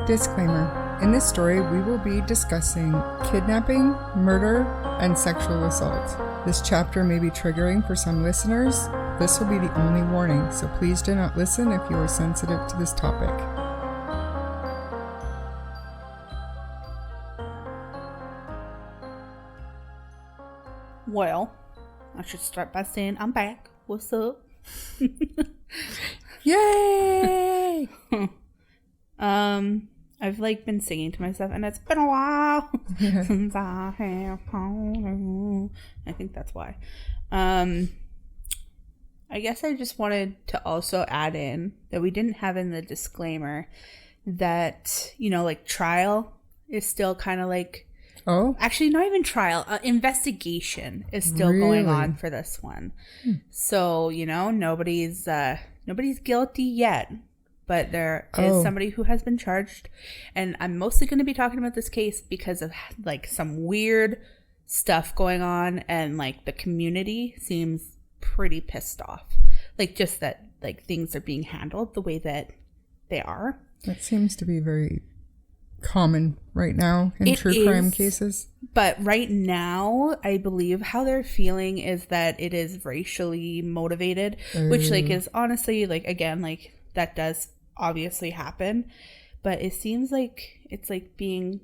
Disclaimer. In this story, we will be discussing kidnapping, murder, and sexual assault. This chapter may be triggering for some listeners. This will be the only warning, so please do not listen if you are sensitive to this topic. Well, I should start by saying I'm back. What's up? Yay! I've been singing to myself, and it's been a while since I have called. I think that's why. I guess I just wanted to also add in that we didn't have in the disclaimer that, trial is still kind of Oh, actually not even trial, investigation is still going on for this one. So, nobody's guilty yet, but there is somebody who has been charged. And I'm mostly going to be talking about this case because of some weird stuff going on, and the community seems pretty pissed off. Just that things are being handled the way that they are. That seems to be very common right now in true crime cases. But right now, I believe how they're feeling is that it is racially motivated, which is honestly again, that does obviously happen, but it seems like it's being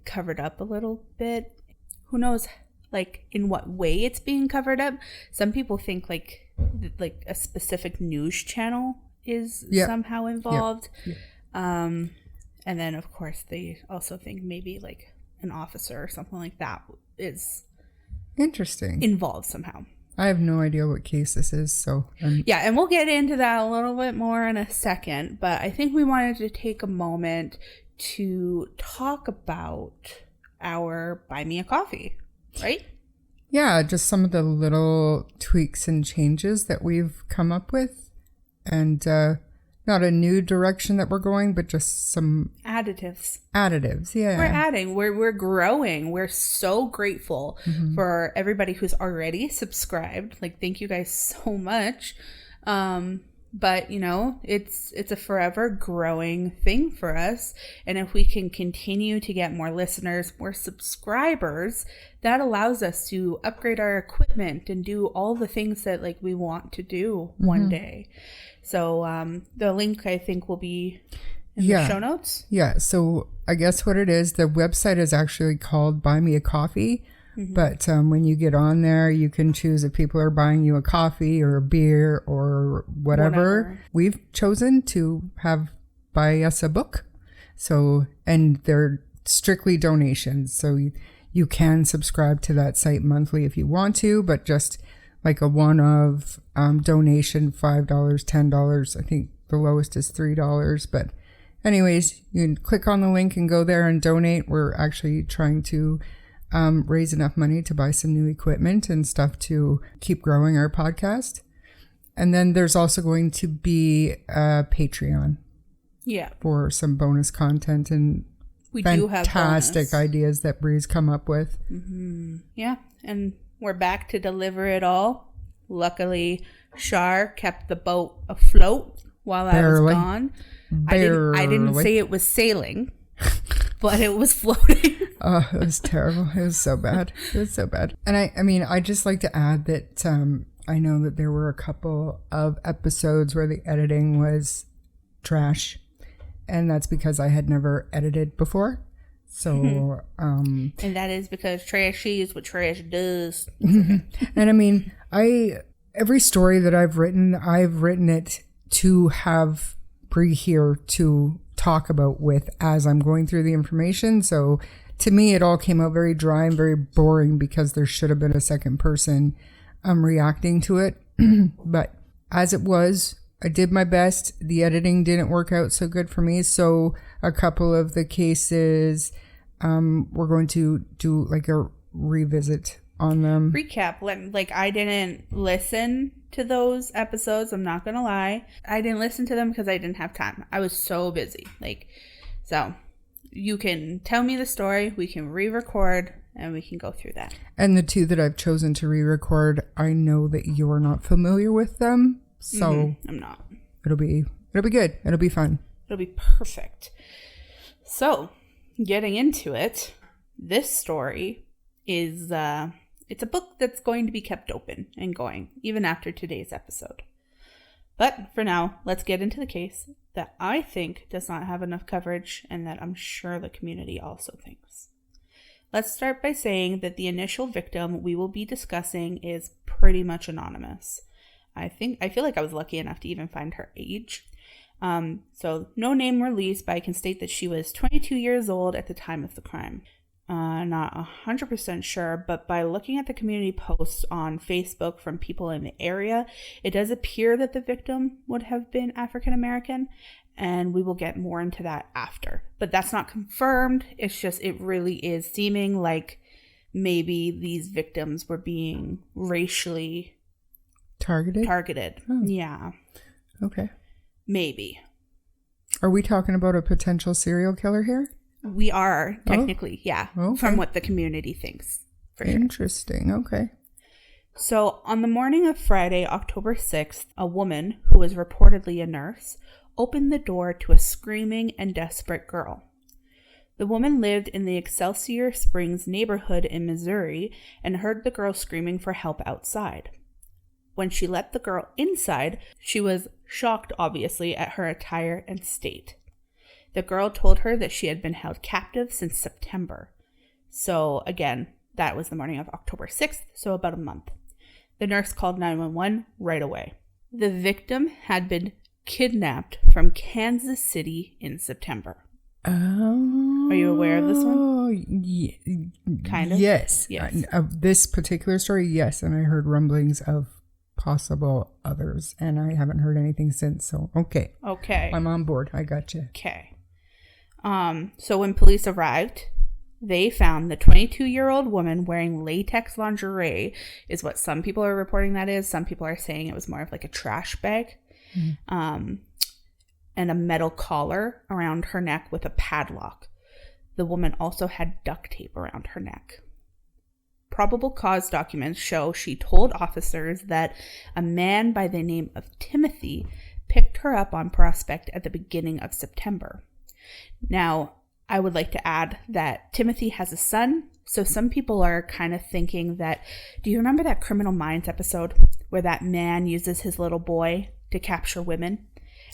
covered up a little bit. Who knows in what way it's being covered up? Some people think a specific news channel is somehow involved. And then, of course, they also think maybe an officer or something like that is interesting involved somehow. I have no idea what case this is, so yeah, and we'll get into that a little bit more in a second. But I think we wanted to take a moment to talk about our Buy Me a Coffee, right? Yeah, just some of the little tweaks and changes that we've come up with, and not a new direction that we're going, but just some additives. Yeah. We're adding. We're growing. We're so grateful for everybody who's already subscribed. Thank you guys so much. But it's a forever growing thing for us. And if we can continue to get more listeners, more subscribers, that allows us to upgrade our equipment and do all the things that we want to do one day. So the link, I think, will be in the show notes. Yeah. So I guess what it is, the website is actually called Buy Me a Coffee. But when you get on there, you can choose if people are buying you a coffee or a beer or whatever. We've chosen to buy us a book. So, and they're strictly donations. So you can subscribe to that site monthly if you want to, but just a one-off donation, $5, $10. I think the lowest is $3. But anyways, you can click on the link and go there and donate. We're actually trying to raise enough money to buy some new equipment and stuff to keep growing our podcast. And then there's also going to be a Patreon. Yeah. For some bonus content and fantastic ideas that Bree's come up with. Yeah. And we're back to deliver it all. Luckily, Shar kept the boat afloat while I was gone. I didn't say it was sailing, but it was floating. Oh, it was terrible. It was so bad. And I just like to add that I know that there were a couple of episodes where the editing was trash, and that's because I had never edited before. So, and that is because trashy is what trash does. And every story that I've written it to have Bree here to talk about with as I'm going through the information. So to me, it all came out very dry and very boring because there should have been a second person reacting to it. But as it was, I did my best. The editing didn't work out so good for me. So a couple of the cases, we're going to do a revisit on them. Recap. I didn't listen to those episodes. I'm not going to lie. I didn't listen to them because I didn't have time. I was so busy. So you can tell me the story. We can re-record and we can go through that. And the two that I've chosen to re-record, I know that you're not familiar with them. So I'm not. It'll be good. It'll be fun. It'll be perfect. So, getting into it, this story is, it's a book that's going to be kept open and going, even after today's episode. But for now, let's get into the case that I think does not have enough coverage and that I'm sure the community also thinks. Let's start by saying that the initial victim we will be discussing is pretty much anonymous. I feel like I was lucky enough to even find her age. So no name released, but I can state that she was 22 years old at the time of the crime. Not 100% sure, but by looking at the community posts on Facebook from people in the area, it does appear that the victim would have been African American, and we will get more into that after. But that's not confirmed. It's just, it really is seeming like maybe these victims were being racially targeted. Oh. Yeah. Okay. Maybe. Are we talking about a potential serial killer here? We are, technically, yeah. Okay. From what the community thinks. For sure. Interesting. Okay. So, on the morning of Friday, October 6th, a woman, who was reportedly a nurse, opened the door to a screaming and desperate girl. The woman lived in the Excelsior Springs neighborhood in Missouri and heard the girl screaming for help outside. When she let the girl inside, she was shocked, obviously, at her attire and state. The girl told her that she had been held captive since September. So, again, that was the morning of October 6th, so about a month. The nurse called 911 right away. The victim had been kidnapped from Kansas City in September. Oh. Are you aware of this one? Kind of? Yes. Yes. Of this particular story, yes. And I heard rumblings of possible others, and I haven't heard anything since. So, okay. I'm on board. I got you. Okay. So when police arrived, they found the 22-year-old woman wearing latex lingerie, is what some people are reporting that is. Some people are saying it was more of like a trash bag. And a metal collar around her neck with a padlock. The woman also had duct tape around her neck. Probable cause documents show she told officers that a man by the name of Timothy picked her up on Prospect at the beginning of September. Now, I would like to add that Timothy has a son, so some people are kind of thinking that, do you remember that Criminal Minds episode where that man uses his little boy to capture women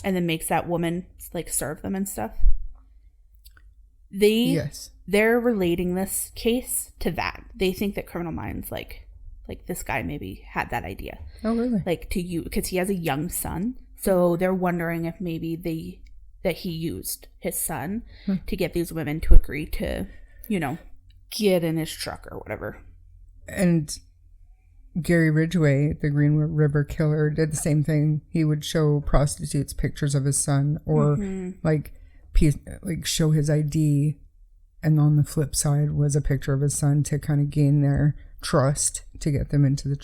and then makes that woman like serve them and stuff? They're relating this case to that. They think that Criminal Minds, like this guy maybe had that idea. Oh, really? Like to you, because he has a young son. So they're wondering if maybe that he used his son to get these women to agree to, get in his truck or whatever. And Gary Ridgway, the Green River Killer, did the same thing. He would show prostitutes pictures of his son, or show his ID, and on the flip side was a picture of his son to kind of gain their trust to get them into the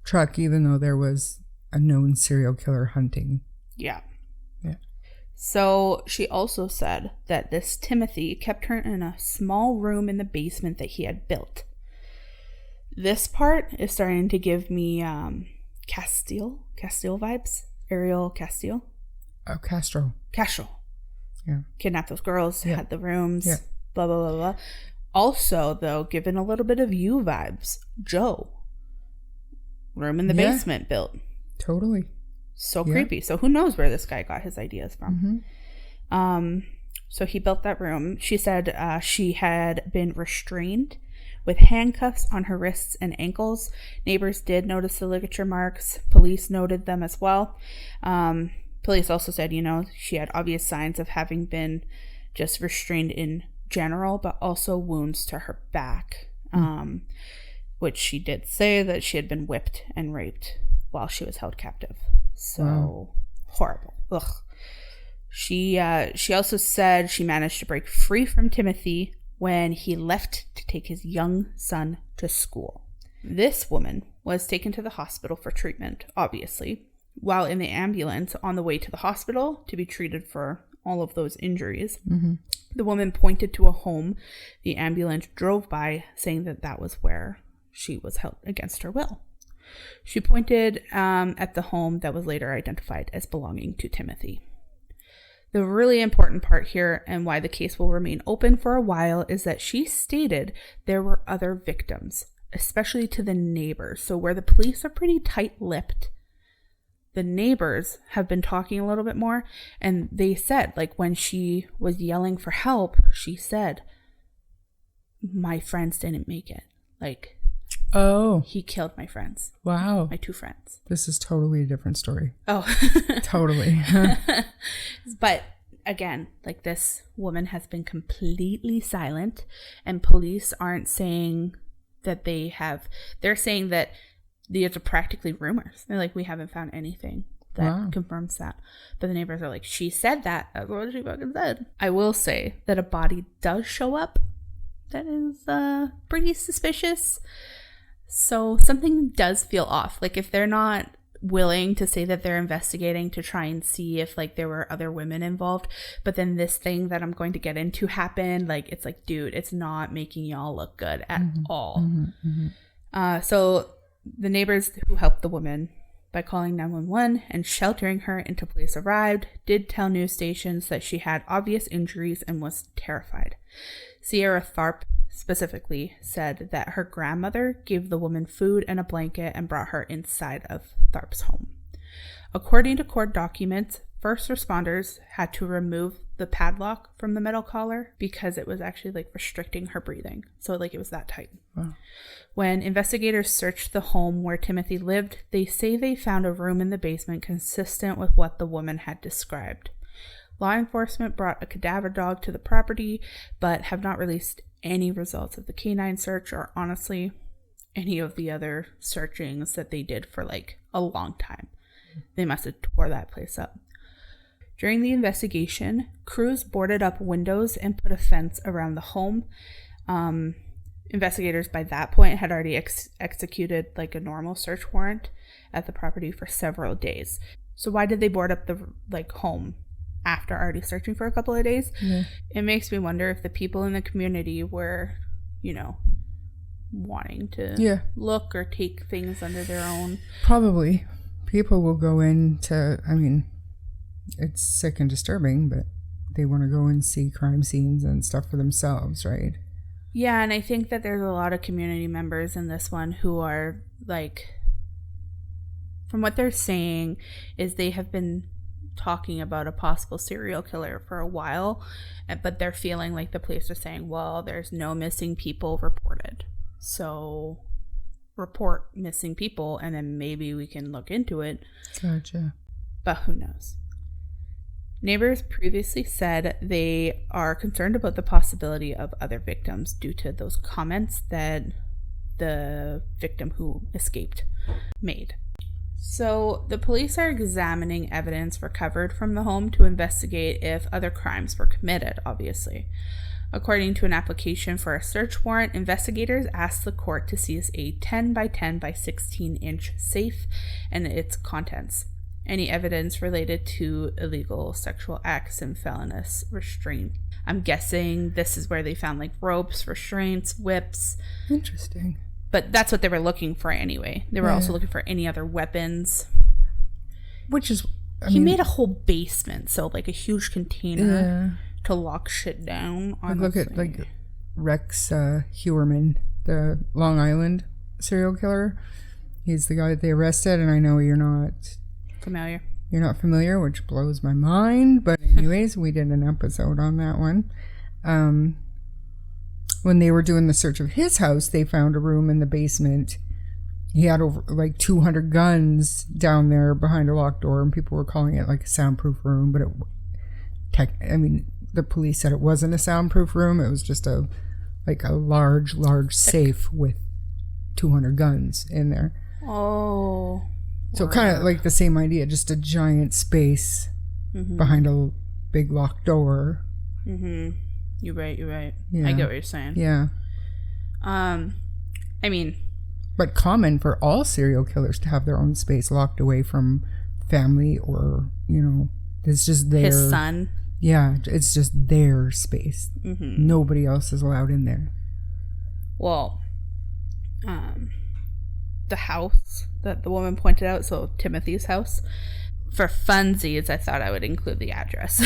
truck, even though there was a known serial killer hunting. Yeah. So she also said that this Timothy kept her in a small room in the basement that he had built. This part is starting to give me Castile vibes. Ariel Castile. Oh, Castro. Yeah. Kidnapped those girls, had the rooms, yeah. Blah, blah, blah, blah. Also, though, given a little bit of you vibes. Joe. Room in the basement built. Totally. So creepy. So who knows where this guy got his ideas from. So he built that room. She said she had been restrained with handcuffs on her wrists and ankles. Neighbors did notice the ligature marks. Police noted them as well. Police also said, she had obvious signs of having been just restrained in general, but also wounds to her back, which she did say that she had been whipped and raped while she was held captive. So horrible. Ugh. She also said she managed to break free from Timothy when he left to take his young son to school. This woman was taken to the hospital for treatment, obviously. While in the ambulance on the way to the hospital to be treated for all of those injuries, the woman pointed to a home the ambulance drove by, saying that was where she was held against her will. She pointed at the home that was later identified as belonging to Timothy. The really important part here, and why the case will remain open for a while, is that she stated there were other victims, especially to the neighbors. So where the police are pretty tight-lipped, the neighbors have been talking a little bit more, and they said, like, when she was yelling for help, she said, my friends didn't make it. Like, oh, he killed my friends. Wow. My 2 friends. This is totally a different story. Oh. Totally. But again, like, this woman has been completely silent, and police aren't saying that they have, they're saying that these are practically rumors. They're like, we haven't found anything that confirms that. But the neighbors are like, she said that. That's what she fucking said. I will say that a body does show up that is pretty suspicious. So something does feel off. Like, if they're not willing to say that they're investigating to try and see if, like, there were other women involved, but then this thing that I'm going to get into happened, like, it's like, dude, it's not making y'all look good at all. So the neighbors who helped the woman by calling 911 and sheltering her until police arrived did tell news stations that she had obvious injuries and was terrified. Sierra Tharp specifically said that her grandmother gave the woman food and a blanket and brought her inside of Tharp's home. According to court documents, first responders had to remove the padlock from the metal collar because it was actually, like, restricting her breathing. So, like, it was that tight. Wow. When investigators searched the home where Timothy lived, they say they found a room in the basement consistent with what the woman had described. Law enforcement brought a cadaver dog to the property, but have not released any results of the canine search or, honestly, any of the other searchings that they did for, like, a long time. They must have tore that place up. During the investigation, crews boarded up windows and put a fence around the home. Investigators by that point had already executed, like, a normal search warrant at the property for several days. So why did they board up the, like, home after already searching for a couple of days? Yeah. It makes me wonder if the people in the community were, you know, wanting to look or take things under their own. Probably. People will go into, I mean, it's sick and disturbing, but they want to go and see crime scenes and stuff for themselves, right? Yeah, and I think that there's a lot of community members in this one who are, like, from what they're saying, is they have been talking about a possible serial killer for a while, but they're feeling like the police are saying, well, there's no missing people reported. So report missing people, and then maybe we can look into it. Gotcha. But who knows? Neighbors previously said they are concerned about the possibility of other victims due to those comments that the victim who escaped made. So the police are examining evidence recovered from the home to investigate if other crimes were committed, obviously. According to an application for a search warrant, investigators asked the court to seize a 10 by 10 by 16 inch safe and its contents. Any evidence related to illegal sexual acts and felonious restraint. I'm guessing this is where they found, like, ropes, restraints, whips. Interesting. But that's what they were looking for anyway. They were also looking for any other weapons. Which is... He made a whole basement, so, like, a huge container to lock shit down. Like, look at, like, Rex Hewerman, the Long Island serial killer. He's the guy that they arrested, and I know you're not... familiar. You're not familiar, which blows my mind. But anyways, we did an episode on that one. When they were doing the search of his house, they found a room in the basement. He had over, like, 200 guns down there behind a locked door, and people were calling it, like, a soundproof room. But the police said it wasn't a soundproof room. It was just a large safe with 200 guns in there. Oh. So kind of like the same idea, just a giant space behind a big locked door. Mm-hmm. You're right. Yeah. I get what you're saying. Yeah. I mean... But common for all serial killers to have their own space locked away from family or, you know, it's just their... His son. Yeah, it's just their space. Mm-hmm. Nobody else is allowed in there. Well, the house that the woman pointed out, so Timothy's house, For funsies, I thought I would include the address.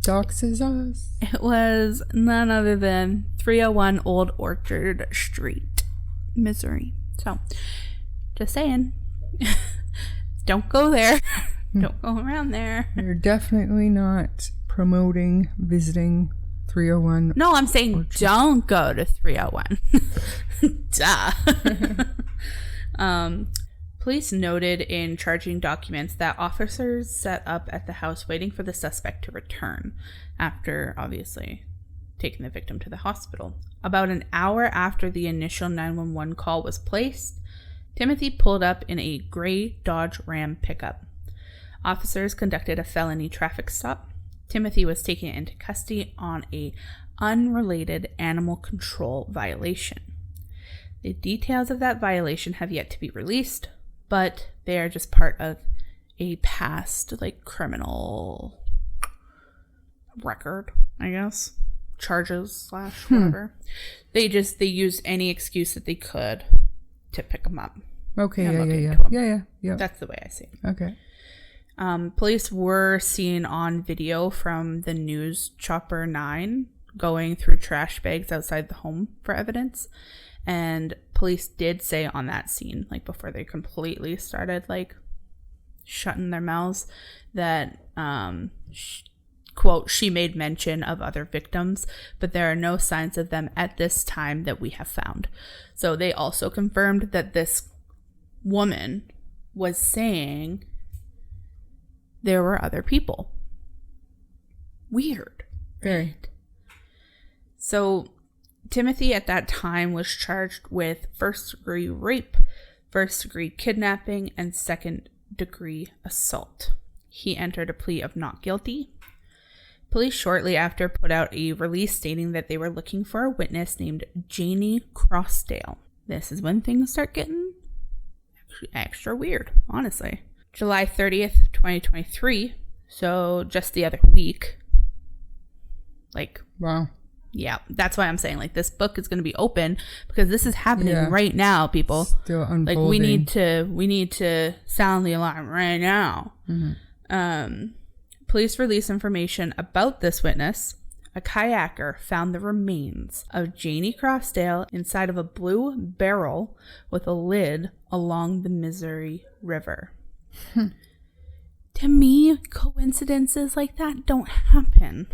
Doxes us. It was none other than 301 Old Orchard Street, Missouri. So, just saying. Don't go there. Don't go around there. You're definitely not promoting visiting 301. No, I'm saying Orchard. Don't go to 301. Duh. Police noted in charging documents that officers set up at the house waiting for the suspect to return after, obviously, taking the victim to the hospital. About an hour after the initial 911 call was placed, Timothy pulled up in a gray Dodge Ram pickup. Officers conducted a felony traffic stop. Timothy was taken into custody on an unrelated animal control violation. The details of that violation have yet to be released, but they are just part of a past, criminal record, I guess. Charges / whatever. They used any excuse that they could to pick him up. Okay, yeah. That's the way I see it. Okay. Police were seen on video from the news chopper 9 going through trash bags outside the home for evidence. And police did say on that scene, before they completely started, shutting their mouths, that, quote, she made mention of other victims, but there are no signs of them at this time that we have found. So they also confirmed that this woman was saying there were other people. Weird. Right. So Timothy at that time was charged with first-degree rape, first-degree kidnapping, and second-degree assault. He entered a plea of not guilty. Police shortly after put out a release stating that they were looking for a witness named Janie Crossdale. This is when things start getting extra weird, honestly. July 30th, 2023, so just the other week. Wow. Yeah, that's why I'm saying, this book is going to be open because this is happening right now, people. Still unfolding. We need to sound the alarm right now. Mm-hmm. Police released information about this witness. A kayaker found the remains of Janie Crossdale inside of a blue barrel with a lid along the Missouri River. To me, coincidences like that don't happen.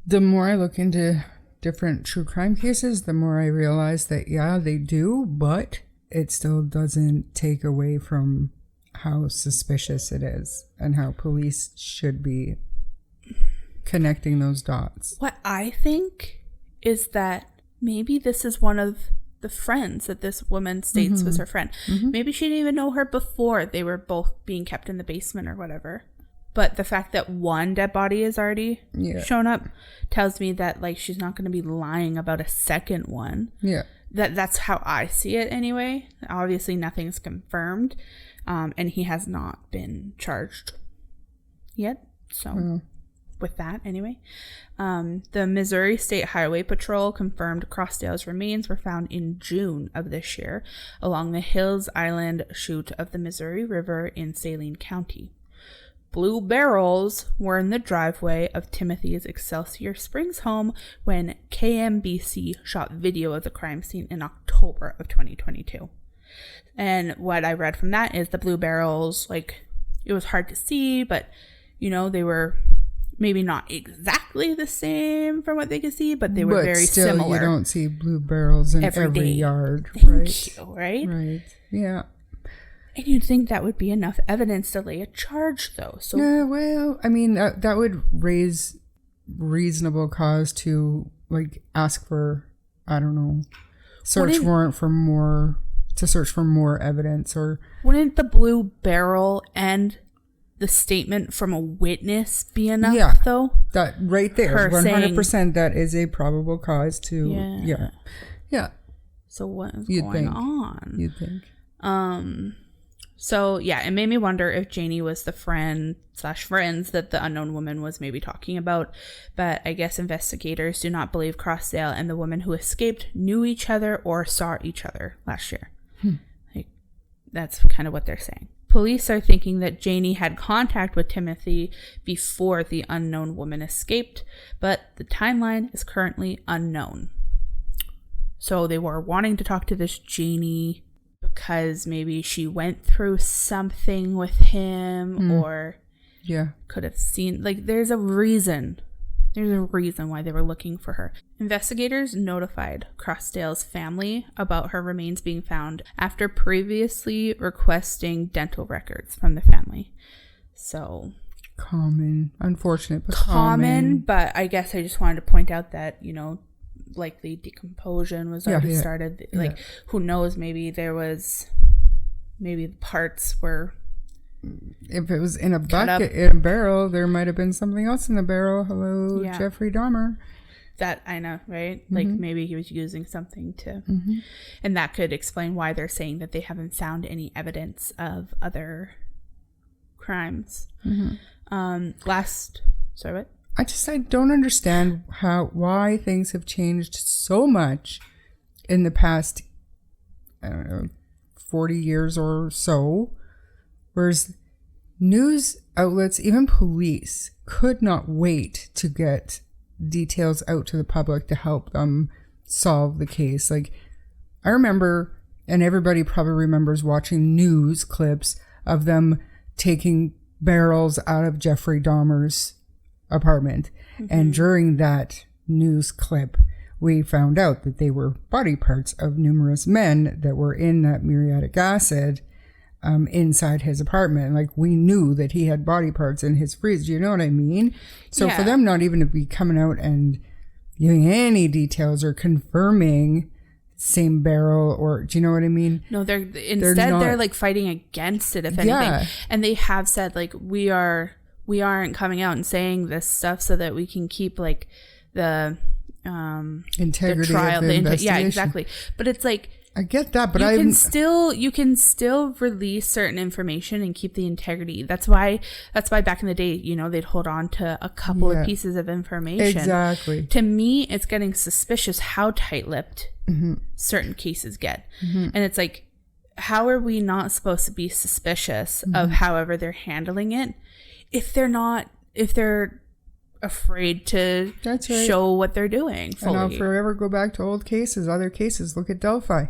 The more I look into different true crime cases, the more I realize that, they do, but it still doesn't take away from how suspicious it is and how police should be connecting those dots. What I think is that maybe this is one of the friends that this woman states was her friend. Mm-hmm. Maybe she didn't even know her before they were both being kept in the basement or whatever. But the fact that one dead body is already shown up tells me that she's not going to be lying about a second one. Yeah. That's how I see it anyway. Obviously nothing's confirmed. And he has not been charged yet. So with that anyway. The Missouri State Highway Patrol confirmed Crossdale's remains were found in June of this year along the Hills Island chute of the Missouri River in Saline County. Blue barrels were in the driveway of Timothy's Excelsior Springs home when KMBC shot video of the crime scene in October of 2022. And what I read from that is the blue barrels, it was hard to see, but, they were maybe not exactly the same from what they could see, but they were very still, similar. You don't see blue barrels in every yard, Thank you, right? Right, yeah. And you'd think that would be enough evidence to lay a charge, though. So, well, I mean, that would raise reasonable cause to, ask for, I don't know, search warrant for more, to search for more evidence, or... Wouldn't the blue barrel and the statement from a witness be enough, though? That right there, 100%, that is a probable cause to... Yeah. So what is going on? You'd think. So, it made me wonder if Janie was the friend/friends that the unknown woman was maybe talking about. But I guess investigators do not believe Crossdale and the woman who escaped knew each other or saw each other last year. That's kind of what they're saying. Police are thinking that Janie had contact with Timothy before the unknown woman escaped, but the timeline is currently unknown. So they were wanting to talk to this Janie because maybe she went through something with him or could have seen, like, there's a reason why they were looking for her. Investigators notified Crossdale's family about her remains being found after previously requesting dental records from the family. So common, unfortunate, but common. But I guess I just wanted to point out that, you know, likely decomposition was already started. Like, who knows? Maybe the parts were. If it was in a bucket, in a barrel, there might have been something else in the barrel. Hello, Jeffrey Dahmer. That I know, right? Like, maybe he was using something to, and that could explain why they're saying that they haven't found any evidence of other crimes. Sorry, what? I don't understand why things have changed so much in the past, I don't know, 40 years or so. Whereas news outlets, even police, could not wait to get details out to the public to help them solve the case. Like, I remember, and everybody probably remembers watching news clips of them taking barrels out of Jeffrey Dahmer's apartment. And during that news clip, we found out that they were body parts of numerous men that were in that muriatic acid inside his apartment. Like, we knew that he had body parts in his freezer. You know what I mean? So for them not even to be coming out and giving any details or confirming same barrel, or do you know what I mean? No, they're like fighting against it, if anything. And they have said, like, we aren't coming out and saying this stuff so that we can keep, like, the integrity the trial, of the investigation. Yeah, exactly. But it's like, I get that, but you can still release certain information and keep the integrity. That's why back in the day, you know, they'd hold on to a couple of pieces of information. Exactly. To me, it's getting suspicious how tight-lipped certain cases get. And it's like, how are we not supposed to be suspicious of however they're handling it if they're afraid to show what they're doing fully? And I'll forever go back to old cases, other cases. Look at Delphi.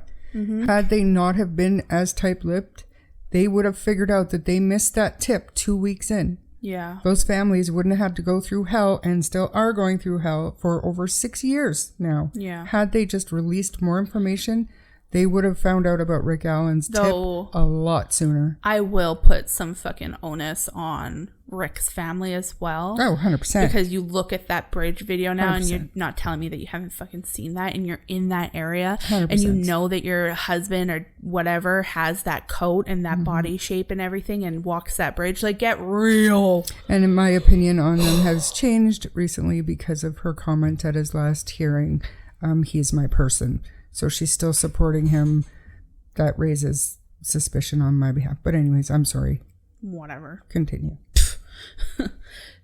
Had they not have been as tight-lipped, they would have figured out that they missed that tip 2 weeks in. Yeah. Those families wouldn't have had to go through hell, and still are going through hell for over 6 years now. Yeah. Had they just released more information, they would have found out about Rick Allen's tip a lot sooner. I will put some fucking onus on Rick's family as well. Oh, 100%. Because you look at that bridge video now 100%. and you're not telling me that you haven't fucking seen that, and you're in that area 100%. and you know that your husband or whatever has that coat and that body shape and everything and walks that bridge. Like, get real. And my opinion on them has changed recently because of her comment at his last hearing. He's my person. So she's still supporting him. That raises suspicion on my behalf. But anyways, I'm sorry. Whatever. Continue.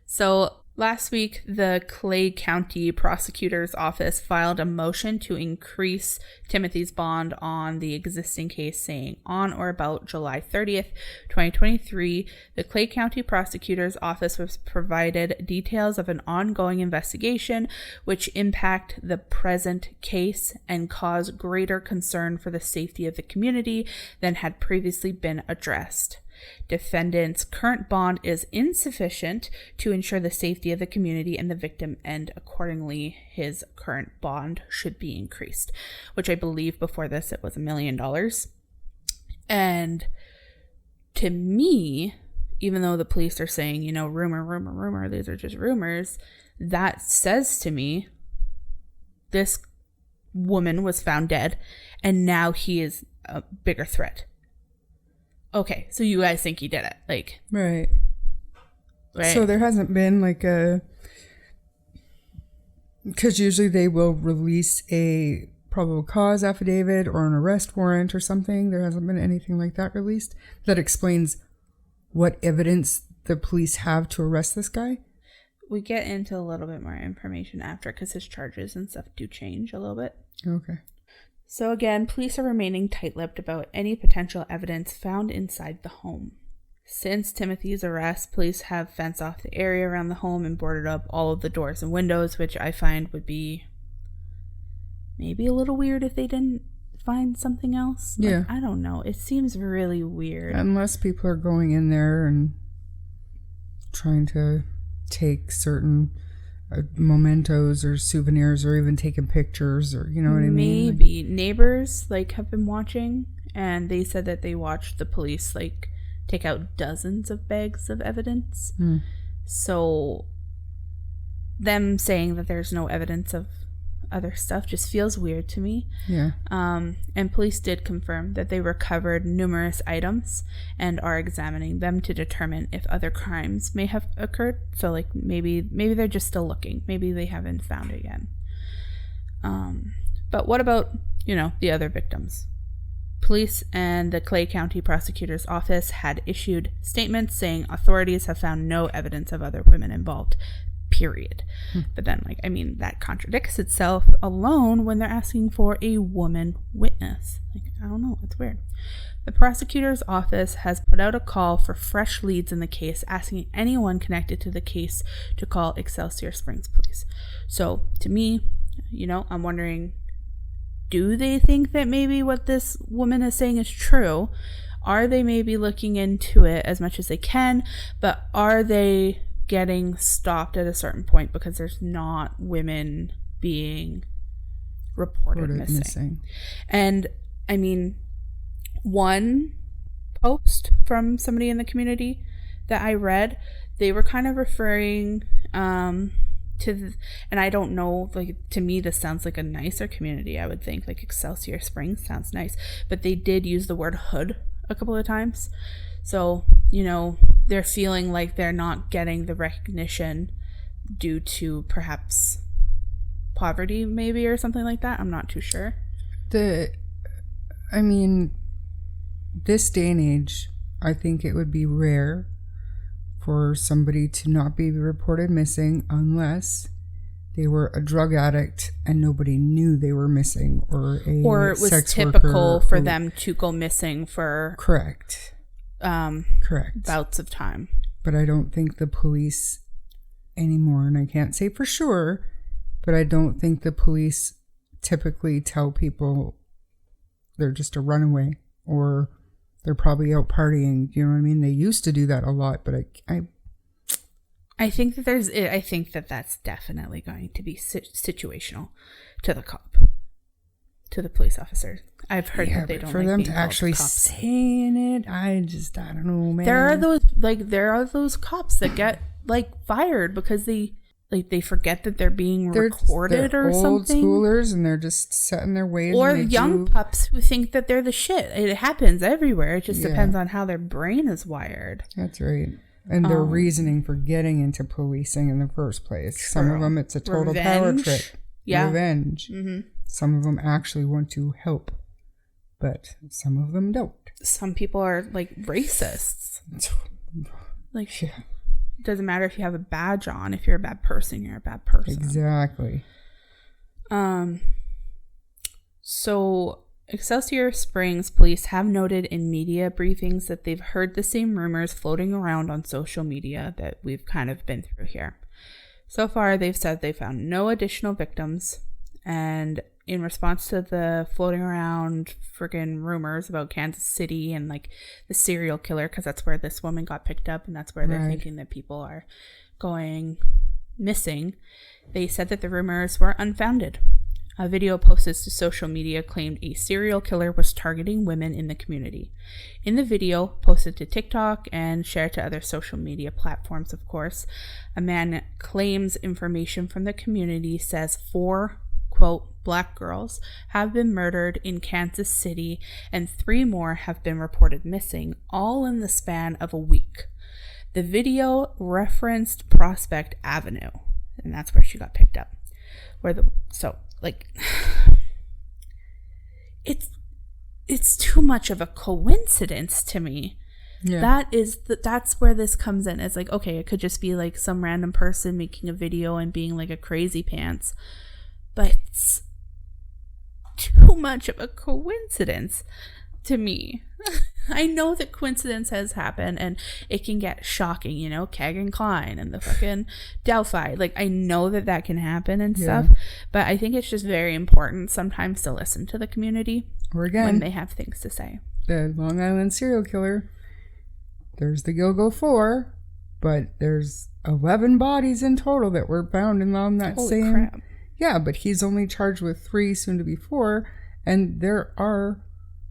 So last week, the Clay County Prosecutor's Office filed a motion to increase Timothy's bond on the existing case, saying on or about July 30th, 2023, the Clay County Prosecutor's Office was provided details of an ongoing investigation which impact the present case and cause greater concern for the safety of the community than had previously been addressed. Defendant's current bond is insufficient to ensure the safety of the community and the victim, and accordingly his current bond should be increased, which I believe before this it was $1 million. And to me, even though the police are saying, you know, rumor, these are just rumors, that says to me this woman was found dead and now he is a bigger threat. Okay, so you guys think he did it, like... Right. So there hasn't been, like, because usually they will release a probable cause affidavit or an arrest warrant or something. There hasn't been anything like that released that explains what evidence the police have to arrest this guy. We get into a little bit more information after, because his charges and stuff do change a little bit. Okay. So again, police are remaining tight-lipped about any potential evidence found inside the home. Since Timothy's arrest, police have fenced off the area around the home and boarded up all of the doors and windows, which I find would be maybe a little weird if they didn't find something else. Yeah. I don't know. It seems really weird. Unless people are going in there and trying to take certain mementos or souvenirs, or even taking pictures, or you know what I mean? Maybe. Neighbors have been watching, and they said that they watched the police take out dozens of bags of evidence. So them saying that there's no evidence of other stuff just feels weird to me. Yeah. And police did confirm that they recovered numerous items and are examining them to determine if other crimes may have occurred. So maybe they're just still looking. Maybe they haven't found it yet. But what about, the other victims? Police and the Clay County Prosecutor's Office had issued statements saying authorities have found no evidence of other women involved. Period. But then, that contradicts itself alone when they're asking for a woman witness. I don't know. It's weird. The prosecutor's office has put out a call for fresh leads in the case, asking anyone connected to the case to call Excelsior Springs Police. So, to me, I'm wondering, do they think that maybe what this woman is saying is true? Are they maybe looking into it as much as they can? But are they getting stopped at a certain point because there's not women being reported missing? And one post from somebody in the community that I read, they were kind of referring to, and I don't know, to me this sounds like a nicer community. I would think Excelsior Springs sounds nice, but they did use the word hood a couple of times. So, they're feeling like they're not getting the recognition due to perhaps poverty, maybe, or something like that. I'm not too sure. This day and age, I think it would be rare for somebody to not be reported missing unless they were a drug addict and nobody knew they were missing, or it was typical for them to go missing for correct bouts of time. But I don't think the police anymore, and I can't say for sure, but I don't think the police typically tell people they're just a runaway or they're probably out partying. You know what I mean? They used to do that a lot, but I think that that's definitely going to be situational to the cop, to the police officer. I've heard that they don't for them to actually saying it. I don't know, man. There are those cops that get fired because they forget that they're being recorded or something. Old schoolers, and they're just set in their ways. Or young pups who think that they're the shit. It happens everywhere. It just depends on how their brain is wired. That's right. And their reasoning for getting into policing in the first place. True. Some of them, it's a total power trip. Yeah. Revenge. Mm-hmm. Some of them actually want to help, but some of them don't. Some people are racists. It doesn't matter if you have a badge on. If you're a bad person, you're a bad person. Exactly. So Excelsior Springs police have noted in media briefings that they've heard the same rumors floating around on social media that we've kind of been through here. So far, they've said they found no additional victims, and in response to the floating around freaking rumors about Kansas City and the serial killer, because that's where this woman got picked up and that's where they're thinking that people are going missing, they said that the rumors were unfounded. A video posted to social media claimed a serial killer was targeting women in the community. In the video, posted to TikTok and shared to other social media platforms, of course, a man claims information from the community says 4, quote, black girls have been murdered in Kansas City and 3 more have been reported missing, all in the span of a week. The video referenced Prospect Avenue, and that's where she got picked up. It's too much of a coincidence to me. Yeah. That's where this comes in. It's okay, it could just be some random person making a video and being a crazy pants, but too much of a coincidence to me. I know that coincidence has happened and it can get shocking, you know, Kagan Klein and the fucking Delphi. Like, I know that can happen and stuff, but I think it's just very important sometimes to listen to the community when they have things to say. The Long Island serial killer, there's the Go-Go 4, but there's 11 bodies in total that were found on that Holy crap. Yeah, but he's only charged with 3, soon to be 4, and there are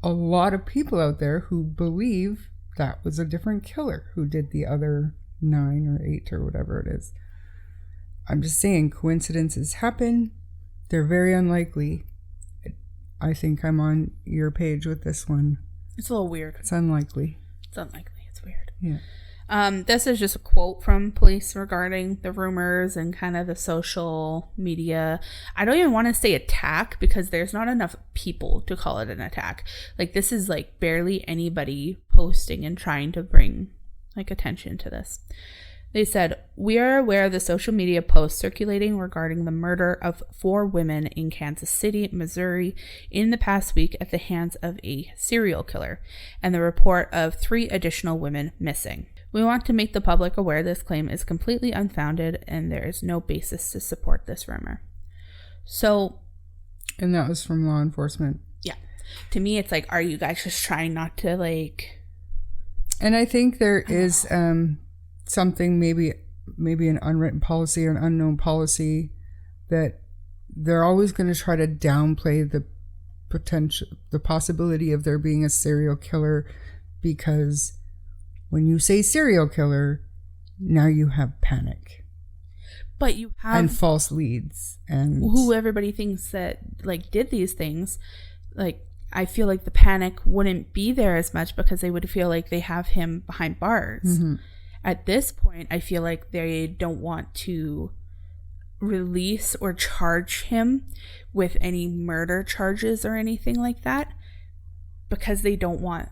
a lot of people out there who believe that was a different killer who did the other 9 or 8 or whatever it is. I'm just saying, coincidences happen. They're very unlikely. I think I'm on your page with this one. It's a little weird. It's unlikely. It's unlikely. It's weird. Yeah. This is just a quote from police regarding the rumors and kind of the social media. I don't even want to say attack because there's not enough people to call it an attack. Like, this is like barely anybody posting and trying to bring like attention to this. They said, "We are aware of the social media posts circulating regarding the murder of 4 women in Kansas City, Missouri in the past week at the hands of a serial killer, and the report of 3 additional women missing. We want to make the public aware this claim is completely unfounded and there is no basis to support this rumor." So, and that was from law enforcement. Yeah. To me, it's like, are you guys just trying not to like... And I think there is something, maybe an unwritten policy or an unknown policy, that they're always going to try to downplay the possibility of there being a serial killer, because when you say serial killer, now you have panic. But you have... And false leads. And who everybody thinks that, like, did these things. Like, I feel like the panic wouldn't be there as much because they would feel like they have him behind bars. Mm-hmm. At this point, I feel like they don't want to release or charge him with any murder charges or anything like that because they don't want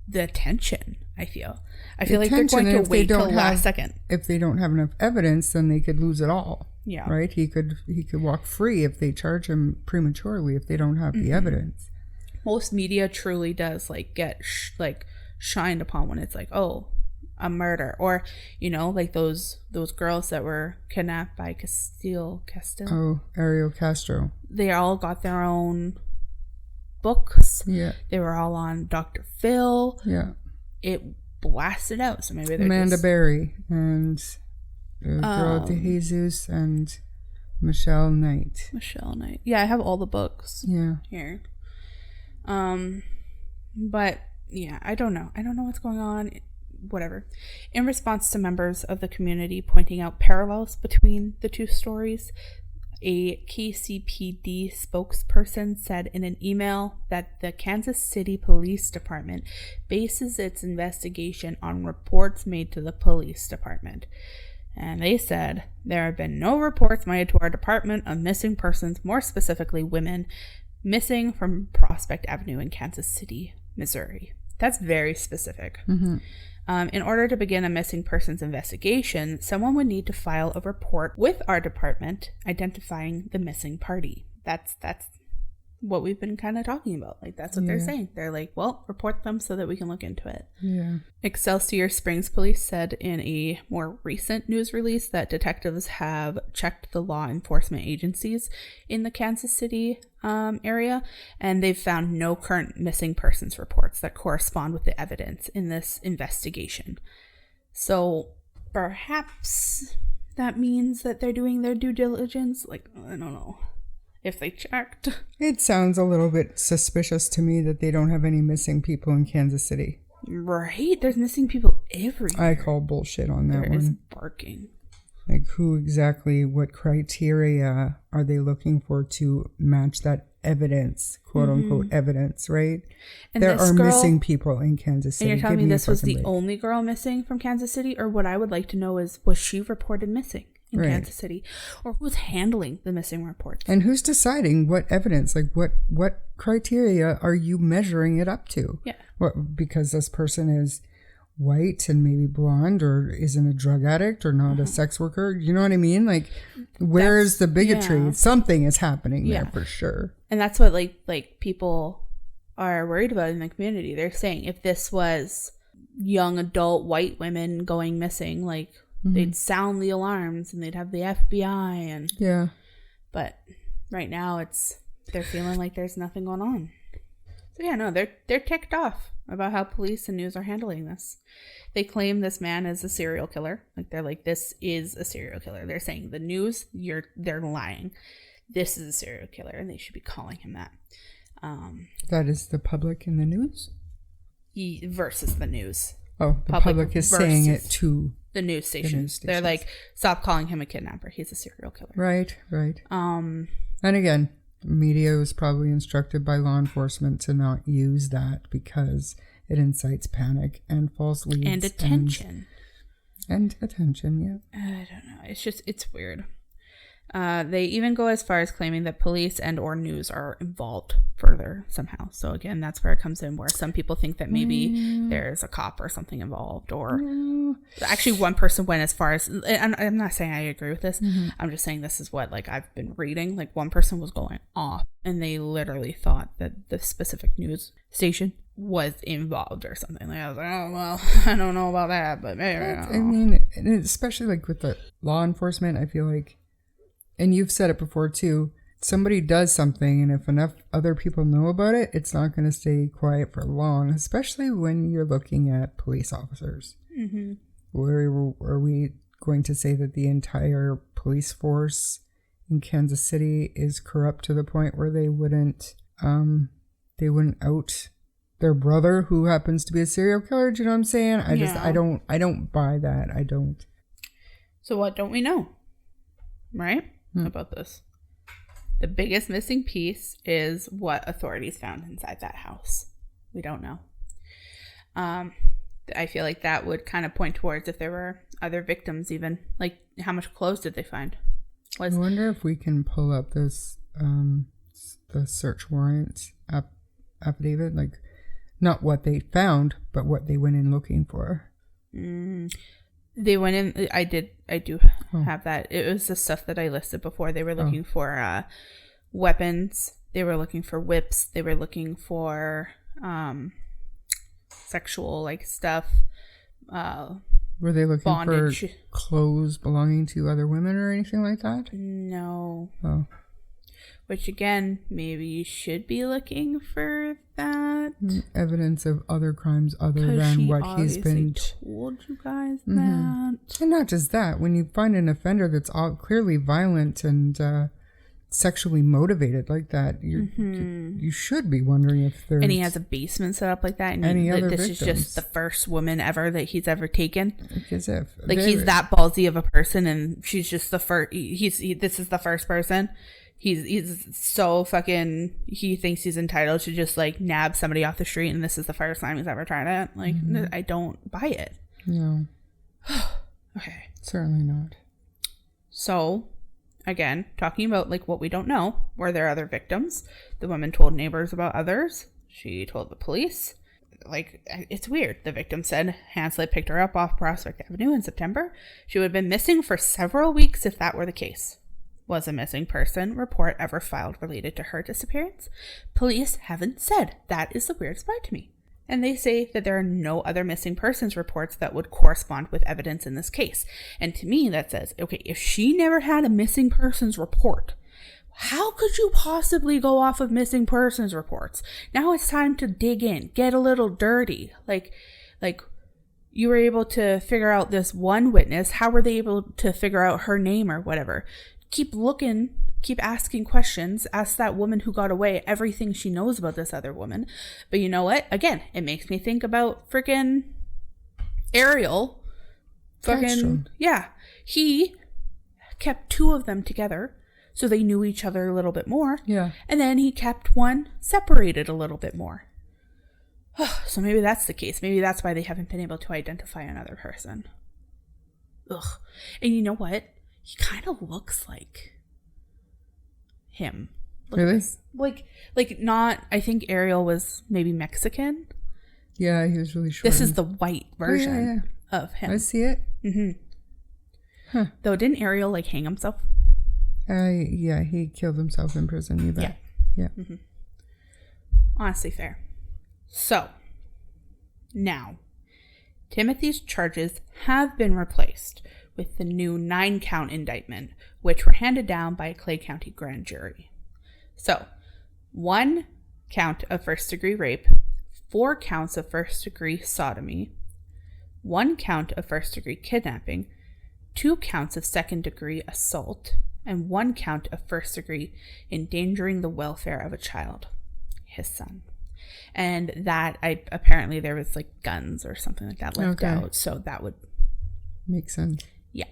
the attention. I feel like they're going to wait till the last second. If they don't have enough evidence, then they could lose it all. Yeah. Right? He could walk free if they charge him prematurely if they don't have the evidence. Most media truly does like get shined upon when it's like, oh, a murder, or, you know, like those girls that were kidnapped by Castile. Oh, Ariel Castro. They all got their own books. Yeah. They were all on Dr. Phil. Yeah. It blasted out, so maybe they're Amanda Berry and girl DeJesus and Michelle Knight. Yeah, I have all the books. Yeah. Here. But yeah, I don't know what's going on. Whatever. In response to members of the community pointing out parallels between the 2 stories, a KCPD spokesperson said in an email that the Kansas City Police Department bases its investigation on reports made to the police department. And they said, "There have been no reports made to our department of missing persons, more specifically women, missing from Prospect Avenue in Kansas City, Missouri." That's very specific. Mm-hmm. In order to begin a missing persons investigation, someone would need to file a report with our department identifying the missing party. That's what we've been kind of talking about. Like, that's what they're saying. They're like, well, report them so that we can look into it. Yeah. Excelsior Springs Police said in a more recent news release that detectives have checked the law enforcement agencies in the Kansas City area, and they've found no current missing persons reports that correspond with the evidence in this investigation. So perhaps that means that they're doing their due diligence. Like, I don't know if they checked. It sounds a little bit suspicious to me that they don't have any missing people in Kansas City. Right? There's missing people everywhere. I call bullshit on that one. There is barking. Like, who exactly, what criteria are they looking for to match that evidence, quote unquote evidence, right? And there are missing people in Kansas City. And you're telling me this was the only girl missing from Kansas City? Or what I would like to know is, was she reported missing in Kansas City? Or who's handling the missing reports? And who's deciding what evidence? Like, what criteria are you measuring it up to? Yeah. Because this person is white and maybe blonde or isn't a drug addict or not a sex worker. You know what I mean? Like, where's the bigotry? Yeah. Something is happening there for sure. And that's what like people are worried about in the community. They're saying if this was young adult white women going missing, like they'd sound the alarms and they'd have the FBI and but right now they're feeling like there's nothing going on. So yeah, no, they're ticked off about how police and news are handling this. They claim this man is a serial killer. Like, they're like, this is a serial killer. They're saying the news, they're lying. This is a serial killer, and they should be calling him that. That is the public in the news? Versus the news. Oh, the public is saying it to the news stations. They're like, stop calling him a kidnapper. He's a serial killer. Right. And again, media was probably instructed by law enforcement to not use that because it incites panic and false leads. And attention. And attention, yeah. I don't know. It's weird. They even go as far as claiming that police and or news are involved further somehow. So again, that's where it comes in, where some people think that maybe there's a cop or something involved, or actually one person went as far as, and I'm not saying I agree with this. I'm just saying this is what like I've been reading. Like, one person was going off and they literally thought that the specific news station was involved or something. Like, I was like, oh well, I don't know about that, but maybe I mean, especially like with the law enforcement, I feel like, and you've said it before too, somebody does something and if enough other people know about it, it's not going to stay quiet for long, especially when you're looking at police officers. Are we going to say that the entire police force in Kansas City is corrupt to the point where they wouldn't out their brother who happens to be a serial killer? Do you know what I'm saying? I don't buy that. I don't. So what don't we know? Right? About this. The biggest missing piece is what authorities found inside that house. We don't know. I feel like that would kind of point towards if there were other victims even. Like, how much clothes did they find? I wonder if we can pull up this, the search warrant affidavit. Like, not what they found, but what they went in looking for. They went in. I do have that. It was the stuff that I listed before. They were looking for weapons. They were looking for whips. They were looking for sexual like stuff. Were they looking bondage. For clothes belonging to other women or anything like that? No. Oh. Which again, maybe you should be looking for that. Evidence of other crimes other than what he's been told you guys that. And not just that, when you find an offender that's all clearly violent and sexually motivated like that, you should be wondering if there's... And he has a basement set up like that. And this is just the first woman ever that he's ever taken. As if. Like, he's that ballsy of a person and she's just the first... This is the first person. He's so fucking... He thinks he's entitled to just, like, nab somebody off the street, and this is the first time he's ever tried it. Like, I don't buy it. No. Okay. Certainly not. So, again, talking about, like, what we don't know. Were there other victims? The woman told neighbors about others. She told the police. Like, it's weird. The victim said Haslett picked her up off Prospect Avenue in September. She would have been missing for several weeks if that were the case. Was a missing person report ever filed related to her disappearance? Police haven't said. That is the weirdest part to me. And they say that there are no other missing persons reports that would correspond with evidence in this case. And to me, that says, okay, if she never had a missing persons report, how could you possibly go off of missing persons reports? Now it's time to dig in, get a little dirty. Like you were able to figure out this one witness. How were they able to figure out her name or whatever? Keep looking, keep asking questions. Ask that woman who got away everything she knows about this other woman. But you know what? Again, it makes me think about freaking Ariel. Yeah. He kept two of them together so they knew each other a little bit more. Yeah. And then he kept one separated a little bit more. So maybe that's the case. Maybe that's why they haven't been able to identify another person. Ugh. And you know what? He kind of looks like him. Really? Like not, I think Ariel was maybe Mexican. Yeah, he was really short. This is the white version of him. I see it. Mm-hmm. Huh. Though, didn't Ariel like hang himself? Yeah, he killed himself in prison. You bet. Yeah. Mm-hmm. Honestly, fair. So, now, Timothy's charges have been replaced with the new 9-count indictment, which were handed down by a Clay County grand jury. So, 1 count of first-degree rape, 4 counts of first-degree sodomy, 1 count of first-degree kidnapping, 2 counts of second-degree assault, and 1 count of first-degree endangering the welfare of a child, his son. And that, apparently there was like guns or something like that left out, so that would make sense. Yeah.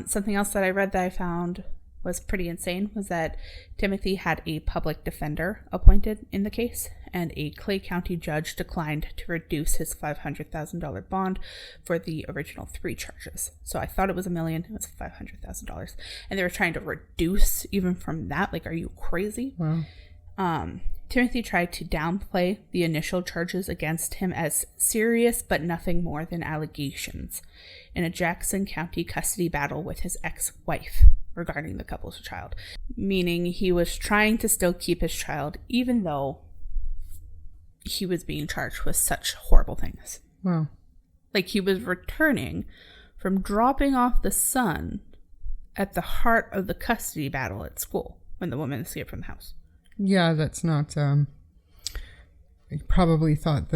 Something else that I read that I found was pretty insane was that Timothy had a public defender appointed in the case, and a Clay County judge declined to reduce his $500,000 bond for the original 3 charges. So I thought it was $1 million, it was $500,000, and they were trying to reduce even from that. Like, are you crazy? Wow. Timothy tried to downplay the initial charges against him as serious but nothing more than allegations in a Jackson County custody battle with his ex-wife regarding the couple's child, meaning he was trying to still keep his child even though he was being charged with such horrible things. Wow. Like, he was returning from dropping off the son at the heart of the custody battle at school when the woman escaped from the house. Yeah, that's not, he probably thought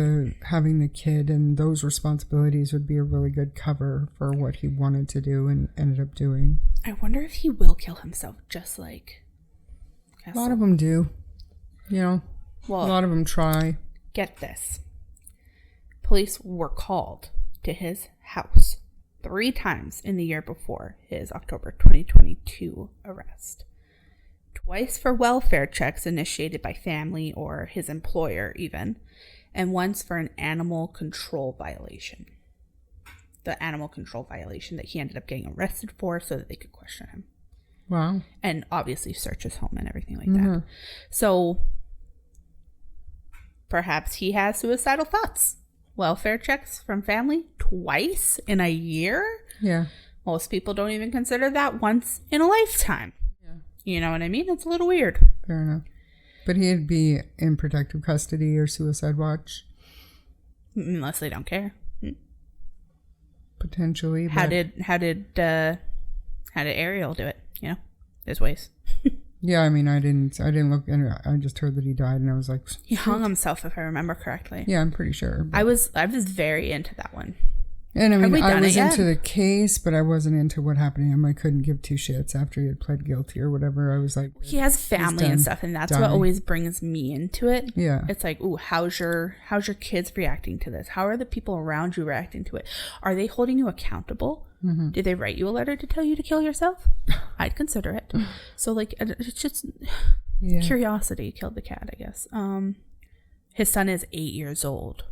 having the kid and those responsibilities would be a really good cover for what he wanted to do and ended up doing. I wonder if he will kill himself, just like Haslett. A lot of them do. You know, well, a lot of them try. Get this. Police were called to his house 3 times in the year before his October 2022 arrest. Twice for welfare checks initiated by family or his employer even, and once for an animal control violation. The animal control violation that he ended up getting arrested for so that they could question him. Wow. And obviously search his home and everything like that. So perhaps he has suicidal thoughts. Welfare checks from family twice in a year? Yeah. Most people don't even consider that once in a lifetime. You know what I mean? It's a little weird. Fair enough. But he'd be in protective custody or suicide watch. Unless they don't care. Potentially. How did Ariel do it? You know? There's ways. Yeah, I mean, I didn't look, and I just heard that he died, and I was like... He hung himself, if I remember correctly. Yeah, I'm pretty sure. But I was very into that one. And I mean, I was into the case, but I wasn't into what happened to him. I couldn't give 2 shits after he had pled guilty or whatever. I was like... He has family and stuff, and that's what always brings me into it. Yeah. It's like, ooh, how's your kids reacting to this? How are the people around you reacting to it? Are they holding you accountable? Mm-hmm. Did they write you a letter to tell you to kill yourself? I'd consider it. So, like, it's just... Curiosity killed the cat, I guess. His son is 8 years old,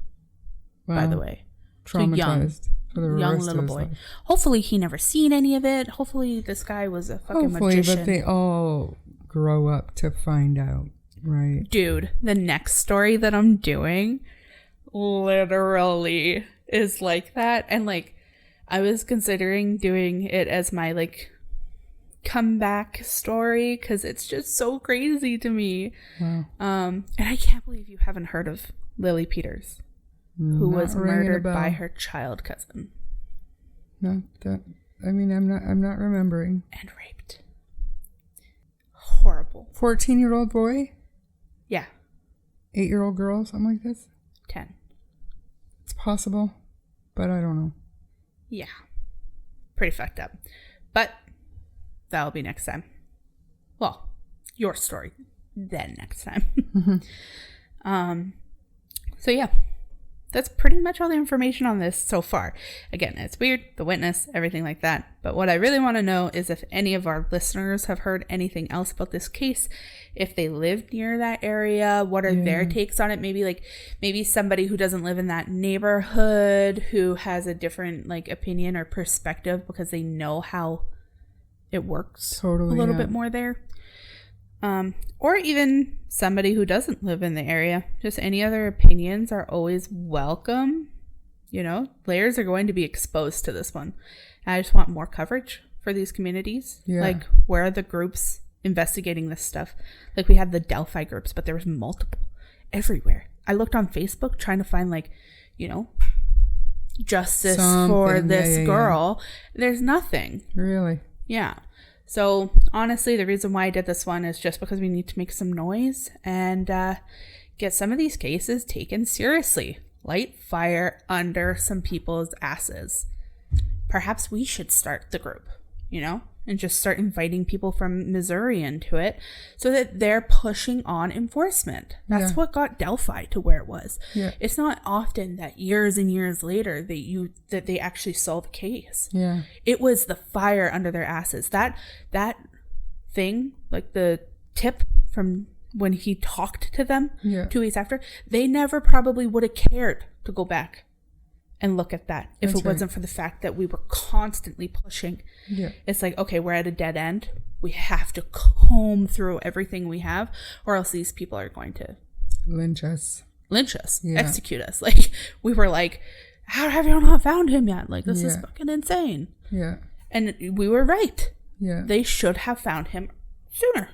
by the way. Traumatized. Young little boy. Life. Hopefully he never seen any of it. Hopefully this guy was a fucking magician. But they all grow up to find out, right? Dude, the next story that I'm doing literally is like that. And like, I was considering doing it as my like comeback story because it's just so crazy to me. Wow. And I can't believe you haven't heard of Lily Peters. Who was murdered by her child cousin. Not that. I mean, I'm not remembering. And raped. Horrible. 14-year-old boy? Yeah. 8-year-old girl, something like this? 10. It's possible, but I don't know. Yeah. Pretty fucked up. But that'll be next time. Well, your story. Then next time. So yeah. That's pretty much all the information on this so far. Again, it's weird, the witness, everything like that. But what I really want to know is if any of our listeners have heard anything else about this case, if they live near that area, what are their takes on it? Maybe somebody who doesn't live in that neighborhood who has a different like opinion or perspective because they know how it works a little bit more there. or even somebody who doesn't live in the area. Just any other opinions are always welcome. You know, layers are going to be exposed to this one. I just want more coverage for these communities. Yeah. Like, where are the groups investigating this stuff? Like, we had the Delphi groups, but there was multiple everywhere. I looked on Facebook trying to find, like, you know, justice for this girl. There's nothing. Really? Yeah. So honestly, the reason why I did this one is just because we need to make some noise and get some of these cases taken seriously. Light fire under some people's asses. Perhaps we should start the group, you know, and just start inviting people from Missouri into it so that they're pushing on enforcement. That's what got Delphi to where it was. Yeah. It's not often that years and years later that they actually solve the case. Yeah. It was the fire under their asses. That thing, like the tip from when he talked to them 2 weeks after, they never probably would have cared to go back and look at that if it wasn't for the fact that we were constantly pushing. Yeah. It's like, okay, we're at a dead end. We have to comb through everything we have, or else these people are going to lynch us, execute us. Like, we were like, how have you not found him yet? Like, this is fucking insane. Yeah. And we were right. Yeah. They should have found him sooner.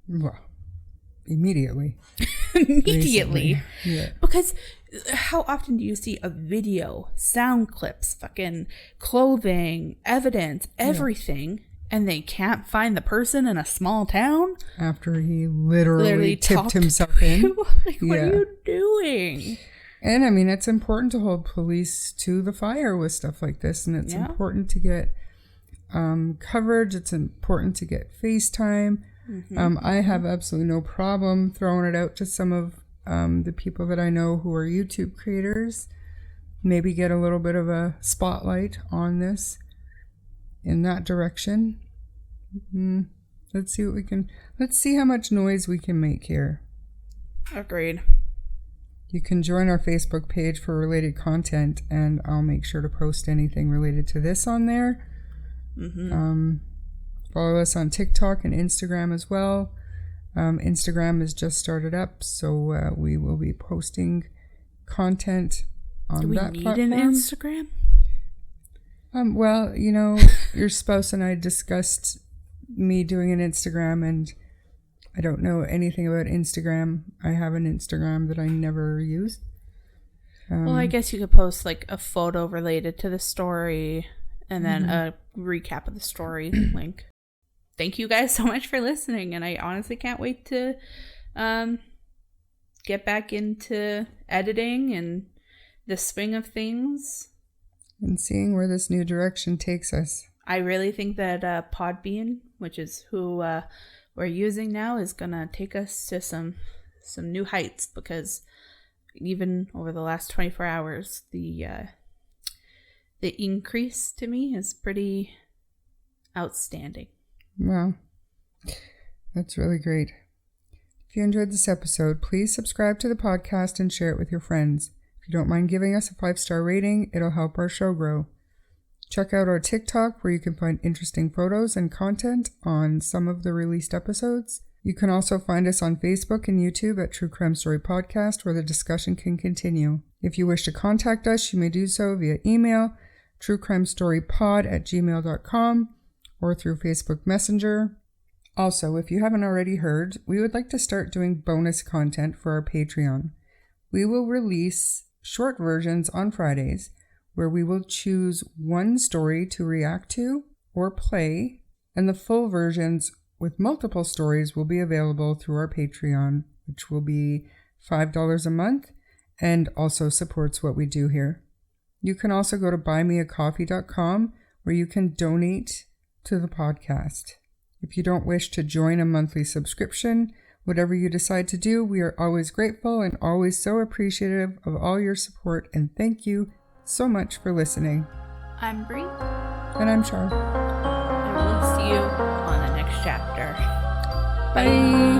Well, immediately. Immediately. Yeah. Because how often do you see a video, sound clips, fucking clothing, evidence, everything, and they can't find the person in a small town? After he literally tipped himself in. Like, what are you doing? And I mean, it's important to hold police to the fire with stuff like this. And it's important to get coverage. It's important to get FaceTime. I have absolutely no problem throwing it out to some of the people that I know who are YouTube creators. Maybe get a little bit of a spotlight on this in that direction. Let's see how much noise we can make here. Agreed. You can join our Facebook page for related content, and I'll make sure to post anything related to this on there. Follow us on TikTok and Instagram as well. Instagram has just started up, so we will be posting content on that platform. Do we need an Instagram? Well, you know, your spouse and I discussed me doing an Instagram, and I don't know anything about Instagram. I have an Instagram that I never used. Well, I guess you could post like a photo related to the story and then a recap of the story link. Thank you guys so much for listening, and I honestly can't wait to get back into editing and the swing of things. And seeing where this new direction takes us. I really think that Podbean, which is who we're using now, is going to take us to some new heights, because even over the last 24 hours, the increase to me is pretty outstanding. Wow. That's really great. If you enjoyed this episode, please subscribe to the podcast and share it with your friends. If you don't mind giving us a 5-star rating, it'll help our show grow. Check out our TikTok, where you can find interesting photos and content on some of the released episodes. You can also find us on Facebook and YouTube at True Crime Story Podcast, where the discussion can continue. If you wish to contact us, you may do so via email, truecrimestorypod@gmail.com, or through Facebook Messenger. Also, if you haven't already heard, we would like to start doing bonus content for our Patreon. We will release short versions on Fridays, where we will choose one story to react to or play, and the full versions with multiple stories will be available through our Patreon, which will be $5 a month and also supports what we do here. You can also go to buymeacoffee.com, where you can donate to the podcast. If you don't wish to join a monthly subscription, whatever you decide to do, we are always grateful and always so appreciative of all your support, and thank you so much for listening. I'm Bree. And I'm Char. And we'll see you on the next chapter. Bye.